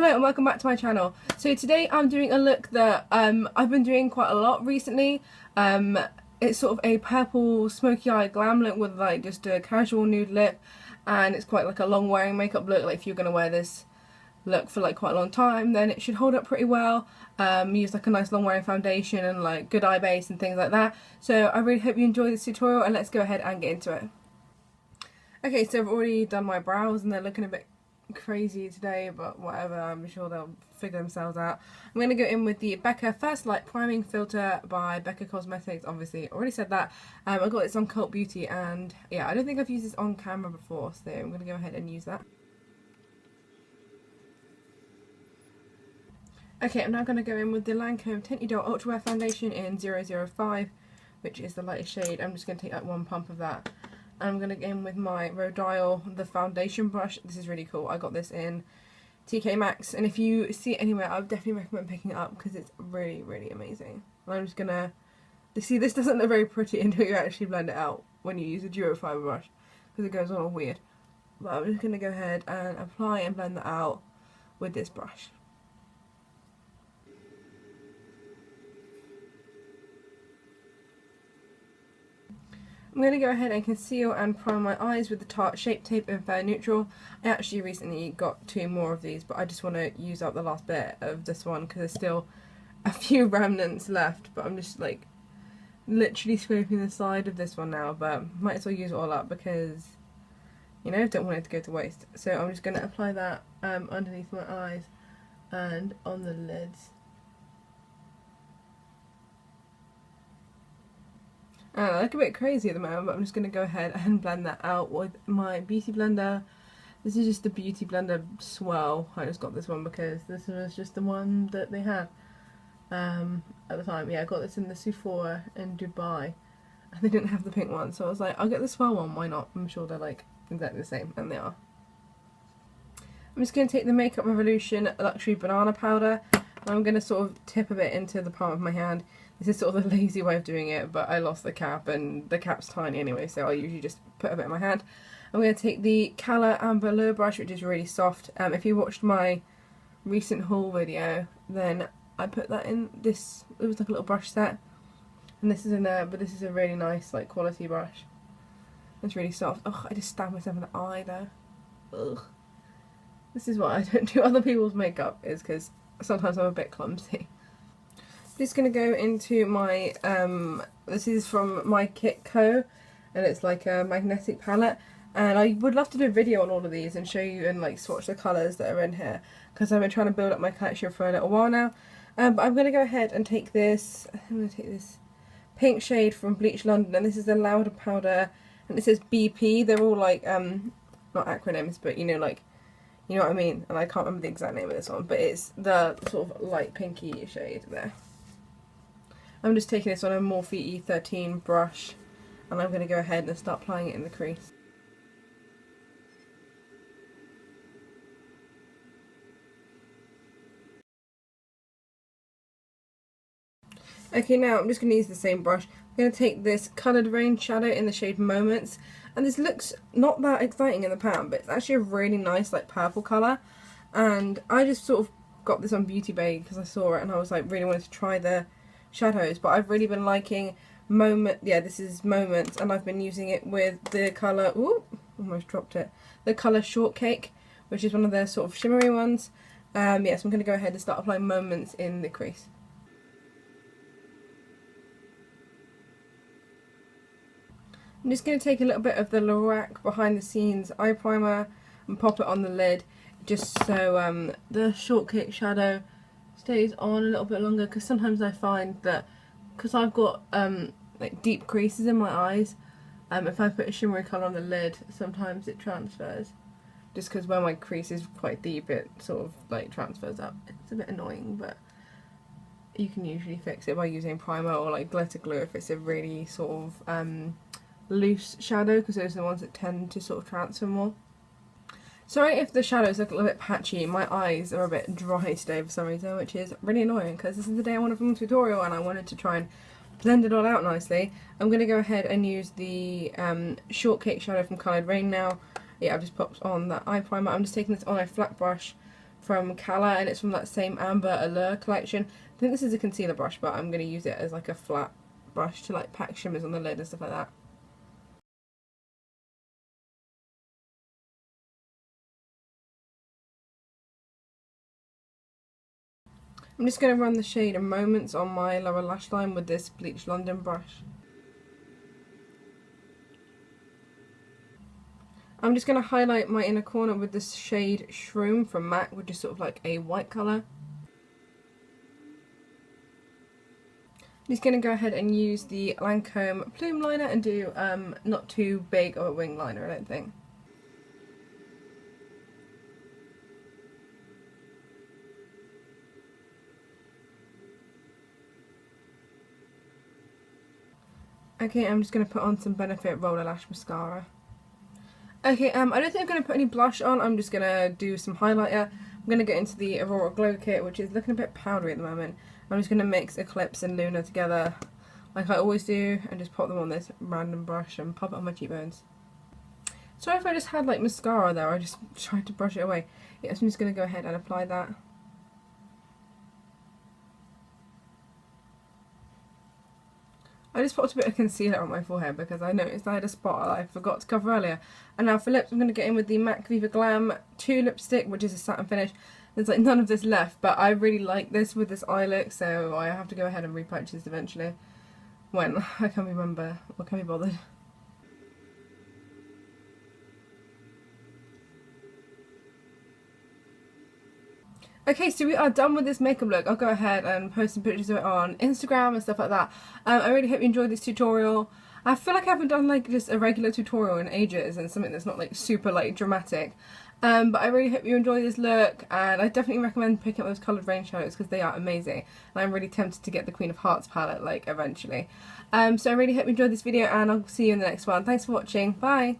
Hello and welcome back to my channel. So today I'm doing a look that I've been doing quite a lot recently. It's sort of a purple smoky eye glam look with like just a casual nude lip, and it's quite like a long wearing makeup look. Like if you're going to wear this look for like quite a long time, then it should hold up pretty well. Use like a nice long wearing foundation and like good eye base and things like that. So I really hope you enjoy this tutorial, and let's go ahead and get into it. Okay, so I've already done my brows and they're looking a bit crazy today, but whatever, I'm sure they'll figure themselves out. I'm going to go in with the Becca First Light Priming Filter by Becca Cosmetics. Obviously, already said that. I got this on Cult Beauty, and yeah, I don't think I've used this on camera before, so I'm going to go ahead and use that. Okay, I'm now going to go in with the Lancome Tint Idol Ultra Wear Foundation in 005, which is the lightest shade. I'm just going to take like one pump of that. I'm going to go in with my Rodial, the foundation brush. This is really cool. I got this in TK Maxx, and if you see it anywhere, I would definitely recommend picking it up because it's really, really amazing. And I'm just going to... See, this doesn't look very pretty until you actually blend it out when you use a duo fibre brush, because it goes on all weird. But I'm just going to go ahead and apply and blend that out with this brush. I'm going to go ahead and conceal and prime my eyes with the Tarte Shape Tape in Fair Neutral. I actually recently got 2 more of these, but I just want to use up the last bit of this one because there's still a few remnants left. But I'm just like literally scraping the side of this one now, but might as well use it all up because, you know, don't want it to go to waste. So I'm just going to apply that underneath my eyes and on the lids. I look a bit crazy at the moment, but I'm just going to go ahead and blend that out with my beauty blender. This is just the Beauty Blender Swirl. I just got this one because this was just the one that they had at the time. Yeah, I got this in the Sephora in Dubai, and they didn't have the pink one, so I was like, I'll get the Swirl one, why not? I'm sure they're like exactly the same, and they are. I'm just going to take the Makeup Revolution Luxury Banana Powder, and I'm going to sort of tip a bit into the palm of my hand. This is sort of the lazy way of doing it, but I lost the cap, and the cap's tiny anyway, so I usually just put a bit in my hand. I'm going to take the Cala Amber Lure brush, which is really soft. If you watched my recent haul video, then I put that in this, it was like a little brush set, and this is in there, but this is a really nice like quality brush. It's really soft. Ugh, I just stabbed myself in the eye there. Ugh. This is why I don't do other people's makeup, is because sometimes I'm a bit clumsy. Just going to go into my, this is from My Kit Co, and it's like a magnetic palette, and I would love to do a video on all of these and show you and like swatch the colours that are in here, because I've been trying to build up my collection for a little while now. But I'm going to go ahead and take this, I'm going to take this pink shade from Bleach London, and this is the Louder Powder, and it says BP. They're all like, not acronyms, but you know, like, you know what I mean, and I can't remember the exact name of this one, but it's the sort of light pinky shade there. I'm just taking this on a Morphe E13 brush, and I'm going to go ahead and start applying it in the crease. Okay, now I'm just going to use the same brush. I'm going to take this Coloured Rain shadow in the shade Moments, and this looks not that exciting in the pan, but it's actually a really nice like purple colour, and I just sort of got this on Beauty Bay because I saw it and I was like really wanted to try the shadows, but I've really been liking this is Moments, and I've been using it with the colour, ooh, almost dropped it, the colour Shortcake, which is one of their sort of shimmery ones. Yes, I'm going to go ahead and start applying Moments in the crease. I'm just going to take a little bit of the Lorac Behind the Scenes eye primer and pop it on the lid, just so the Shortcake shadow stays on a little bit longer, because sometimes I find that because I've got like deep creases in my eyes, if I put a shimmery colour on the lid, sometimes it transfers, just because when my crease is quite deep it sort of like transfers up. It's a bit annoying, but you can usually fix it by using primer or like glitter glue if it's a really sort of loose shadow, because those are the ones that tend to sort of transfer more. Sorry if the shadows look a little bit patchy, my eyes are a bit dry today for some reason, which is really annoying because this is the day I want to film a tutorial and I wanted to try and blend it all out nicely. I'm going to go ahead and use the Shortcake shadow from Coloured Rain now. Yeah, I've just popped on that eye primer. I'm just taking this on a flat brush from Colour, and it's from that same Amber Allure collection. I think this is a concealer brush, but I'm going to use it as like a flat brush to like pack shimmers on the lid and stuff like that. I'm just going to run the shade Moments on my lower lash line with this Bleach London brush. I'm just going to highlight my inner corner with this shade Shroom from MAC, which is sort of like a white colour. I'm just going to go ahead and use the Lancome Plume Liner and do not too big of a wing liner, I don't think. Okay, I'm just going to put on some Benefit Roller Lash Mascara. Okay, I don't think I'm going to put any blush on, I'm just going to do some highlighter. I'm going to get into the Aurora Glow Kit, which is looking a bit powdery at the moment. I'm just going to mix Eclipse and Luna together, like I always do, and just pop them on this random brush and pop it on my cheekbones. Sorry if I just had like mascara there, I just tried to brush it away. Yes, I'm just going to go ahead and apply that. I just popped a bit of concealer on my forehead because I noticed I had a spot I forgot to cover earlier. And now for lips, I'm going to get in with the MAC Viva Glam 2 lipstick, which is a satin finish. There's like none of this left, but I really like this with this eye look, so I have to go ahead and repurchase eventually. When? I can't remember. Or can't be bothered. Okay, so we are done with this makeup look. I'll go ahead and post some pictures of it on Instagram and stuff like that. I really hope you enjoyed this tutorial. I feel like I haven't done like just a regular tutorial in ages and something that's not like super like dramatic. But I really hope you enjoy this look, and I definitely recommend picking up those coloured rain shadows because they are amazing. And I'm really tempted to get the Queen of Hearts palette like eventually. So I really hope you enjoyed this video, and I'll see you in the next one. Thanks for watching. Bye!